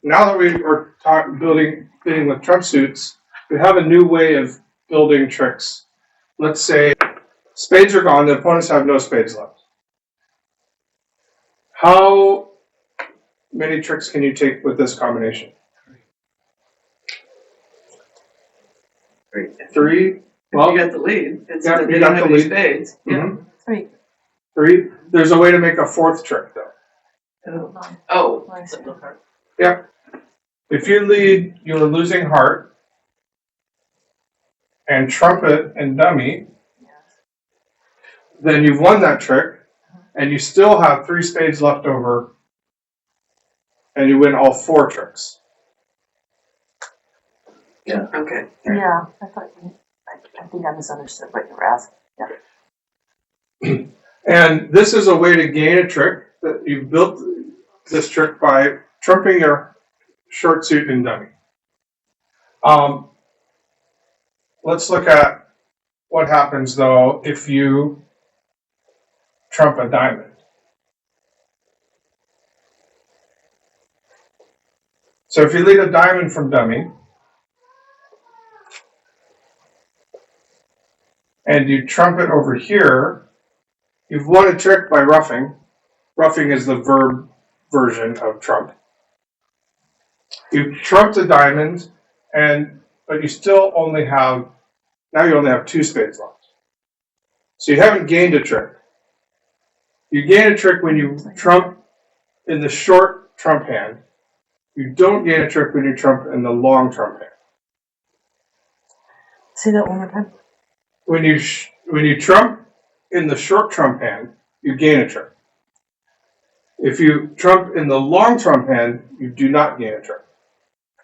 now that we are building with trump suits, we have a new way of building tricks. Let's say spades are gone, the opponents have no spades left. How many tricks can you take with this combination? Three. Well, you got the lead. It's yeah, you got the lead. Spades. Mm-hmm. Three. Three. There's a way to make a fourth trick, though. Oh. Yeah. If you lead, you're losing heart, and trumpet and dummy, then you've won that trick, and you still have three spades left over, and you win all four tricks. Yeah. Okay. Yeah, I think I misunderstood what you were asking. Yeah. And this is a way to gain a trick. That you've built this trick by trumping your short suit and dummy. Let's look at what happens, though, if you trump a diamond. So if you lead a diamond from dummy, and you trump it over here, you've won a trick by ruffing. Ruffing is the verb version of trump. You trumped a diamond, but you still only have, now you only have two spades left. So you haven't gained a trick. You gain a trick when you trump in the short trump hand. You don't gain a trick when you trump in the long trump hand. Say that one more time. When you trump in the short trump hand, you gain a trick. If you trump in the long trump hand, you do not gain a trick.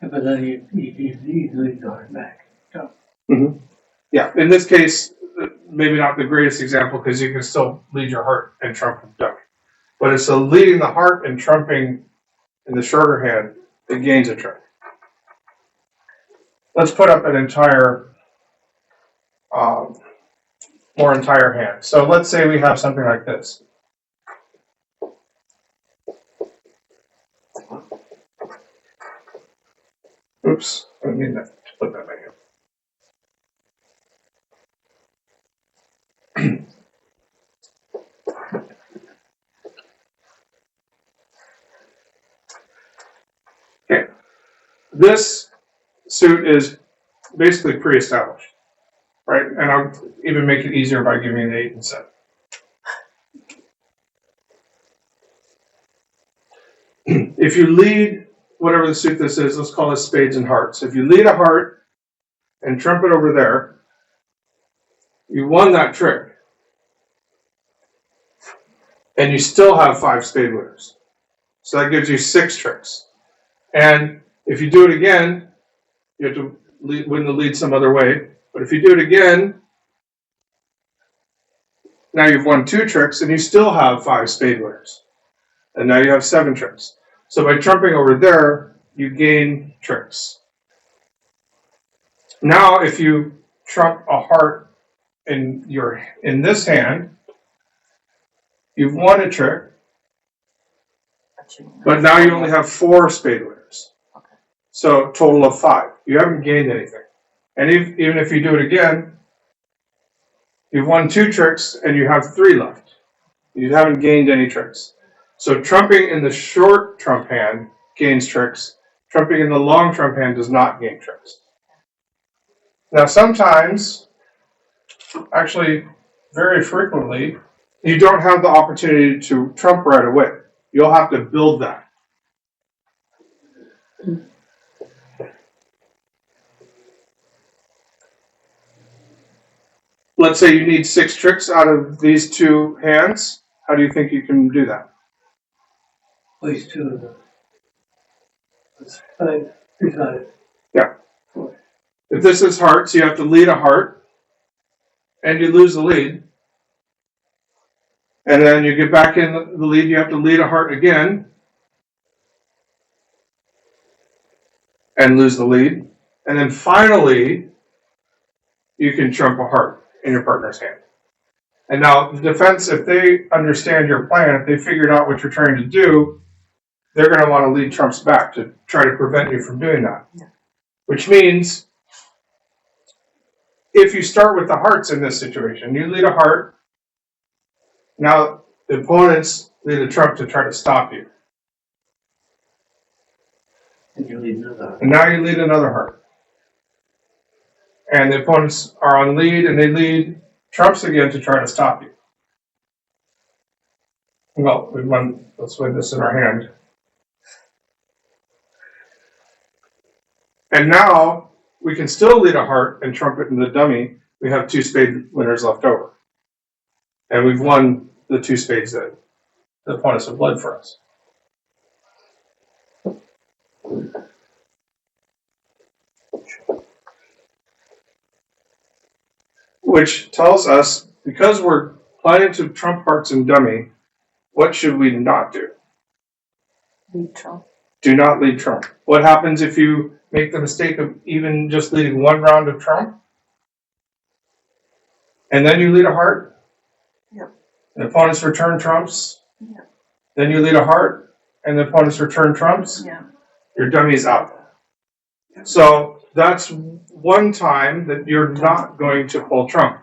But then you lead going back. Mm-hmm. Yeah, in this case, maybe not the greatest example because you can still lead your heart and trump with dummy. But it's leading the heart and trumping in the shorter hand that gains a trick. Let's put up an entire hand. So let's say we have something like this. Oops, I didn't mean to put that back in. Okay, this suit is basically pre-established, right? And I'll even make it easier by giving you the 8 instead. If you lead whatever the suit this is, let's call this spades and hearts. If you lead a heart and trump it over there, you won that trick. And you still have 5 spade winners. So that gives you 6 tricks. And if you do it again, you have to win the lead some other way. But if you do it again, now you've won 2 tricks and you still have 5 spade winners. And now you have 7 tricks. So by trumping over there, you gain tricks. Now if you trump a heart in this hand, you've won a trick, but now you only have 4 spade winners. So total of 5. You haven't gained anything. And even if you do it again, you've won 2 tricks and you have 3 left. You haven't gained any tricks. So trumping in the short trump hand gains tricks. Trumping in the long trump hand does not gain tricks. Now sometimes, actually very frequently, you don't have the opportunity to trump right away. You'll have to build that. Let's say you need 6 tricks out of these 2 hands. How do you think you can do that? Place 2 of them. That's 5, 3 5. Yeah. If this is hearts, you have to lead a heart, and you lose the lead. And then you get back in the lead, you have to lead a heart again, and lose the lead. And then finally, you can trump a heart in your partner's hand. And now the defense, if they understand your plan, if they figured out what you're trying to do, they're going to want to lead trumps back to try to prevent you from doing that. Yeah. Which means if you start with the hearts in this situation, you lead a heart, now the opponents lead a trump to try to stop you. And you leave another. And now you lead another heart. And the opponents are on lead and they lead trumps again to try to stop you. Well, let's win this in our hand. And now we can still lead a heart and trump it in the dummy. We have 2 spade winners left over. And we've won the 2 spades that the opponents have led for us. Which tells us, because we're planning to trump hearts and dummy, what should we not do? Lead trump. Do not lead trump. What happens if you make the mistake of even just leading 1 round of trump? And then you lead a heart? Yep. And the opponents return trumps? Yep. Then you lead a heart, and the opponents return trumps? Yeah. Your dummy's out. So that's one time that you're not going to pull trump.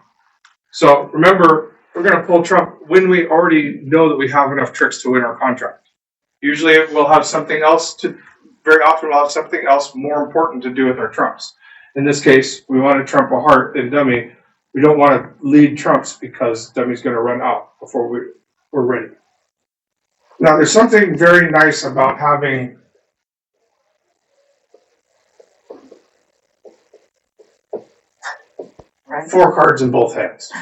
So remember, we're going to pull trump when we already know that we have enough tricks to win our contract. Usually we'll have something else very often we'll have something else more important to do with our trumps. In this case, we want to trump a heart and dummy. We don't want to lead trumps because dummy's going to run out before we're ready. Now, there's something very nice about having Right. 4 cards in both hands.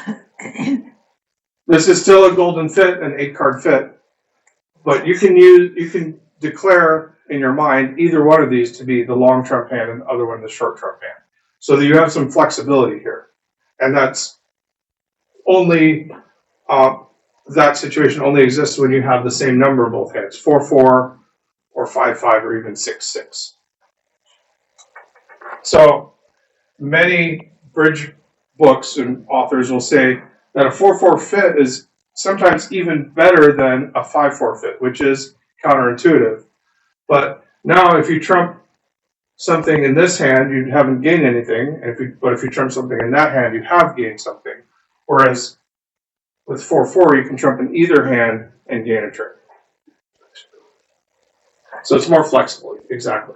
This is still a golden fit, an 8-card fit, but you can declare in your mind either one of these to be the long trump hand and the other one the short trump hand, so that you have some flexibility here. And that's only that situation only exists when you have the same number in both hands, 4-4 or 5-5 or even 6-6. So many bridge books and authors will say that a 4-4 fit is sometimes even better than a 5-4 fit, which is counterintuitive. But now if you trump something in this hand, you haven't gained anything. But if you trump something in that hand, you have gained something. Whereas with 4-4, you can trump in either hand and gain a trick. So it's more flexible, exactly.